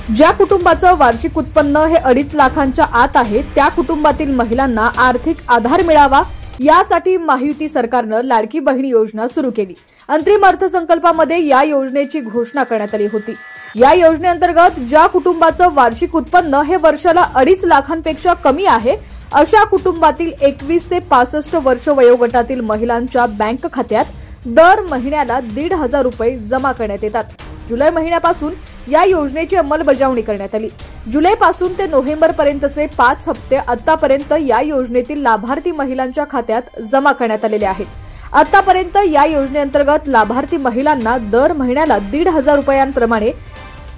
ज्या कुटुंबाचं वार्षिक उत्पन्न हे 2.5 लाखांच्या आत आहे त्या कुटुंबातील महिलांना आर्थिक आधार मिळावा यासाठी महायुती सरकारनं लाडकी बहीण योजना सुरू केली। अंतरिम अर्थसंकल्पामध्ये या योजनेची घोषणा करण्यात आली होती। या योजनेअंतर्गत ज्या कुटुंबाचं वार्षिक उत्पन्न हे वर्षाला 2.5 लाखांपेक्षा कमी आहे अशा कुटुंबातील 21 ते 65 वर्ष वयोगटातील महिलांच्या बँक खात्यात दर महिन्याला 1,500 रुपये जमा करण्यात येतात। जुलै महिन्यापासून या योजनेची अंमलबजावणी करण्यात आली। जुलैपासून ते नोव्हेंबरपर्यंतचे 5 हप्ते आतापर्यंत या योजनेतील लाभार्थी महिलांच्या खात्यात जमा करण्यात आलेले आहेत। आतापर्यंत या योजनेअंतर्गत लाभार्थी महिलांना दर महिन्याला 1,500 रुपयांप्रमाणे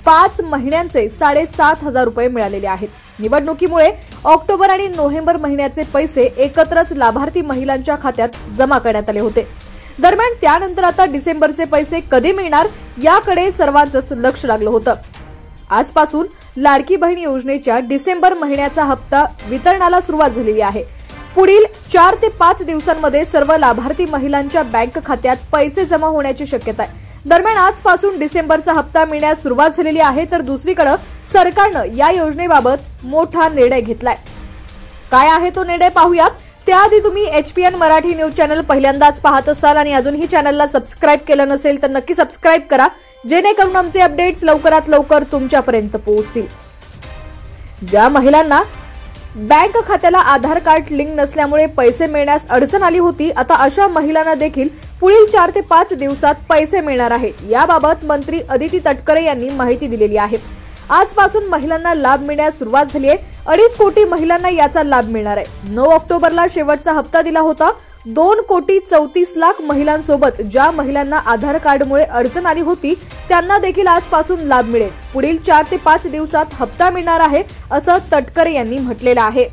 5 महिन्यांचे 7,500 रुपये मिळालेले आहेत। निवडणुकीमुळे ऑक्टोबर आणि नोव्हेंबर महिन्याचे पैसे एकत्रच लाभार्थी महिलांच्या खात्यात जमा करण्यात आले होते। दरम्यान त्यानंतर आता डिसेंबरचे पैसे कधी मिळणार याकडे सर्वांचंच लक्ष लागलं होतं। आजपासून लाडकी बहीण योजनेच्या डिसेंबर महिन्याचा हप्ता वितरणाला सुरुवात झालेली आहे। पुढील 4 ते 5 दिवसांमध्ये सर्व लाभार्थी महिलांच्या बँक खात्यात पैसे जमा होण्याची शक्यता आहे। दरम्यान आजपासून डिसेंबरचा हप्ता मिळण्यास सुरुवात झालेली आहे, तर दुसरीकडे सरकारनं या योजनेबाबत मोठा निर्णय घेतलाय। काय आहे तो निर्णय पाहूयात। त्याआधी तुम्ही HPN मराठी न्यूज चॅनल पहिल्यांदाच पाहत असाल आणि अजूनही चॅनलला सबस्क्राइब केलं नसेल तर नक्की सबस्क्राइब करा, जेणेकरून आमचे अपडेट्स लवकरात लवकर तुमच्यापर्यंत पोहोचतील। ज्या महिलांना बँक खात्याला आधार कार्ड लिंक नसल्यामुळे पैसे मिळण्यास अडचण आली होती, आता अशा महिलांना देखील पुढील 4 ते 5 दिवसात पैसे मिळणार आहेत। याबाबत मंत्री अदिती तटकरे यांनी माहिती दिलेली आहे। आजपासून महिलांना लाभ मिळण्यास सुरुवात झाली आहे। 2.5 कोटी महिलांना याचा लाभ मिळणार आहे। 9 ऑक्टोबरला शेवटचा हप्ता दिला होता। 2,34,00,000 महिलांसोबत ज्या महिलांना आधार कार्डमुळे अडचण आली होती त्यांना देखील आजपासून लाभ मिळेल। पुढील 4 ते 5 दिवसात हप्ता मिळणार आहे असं तटकरे यांनी म्हटलेलं आहे।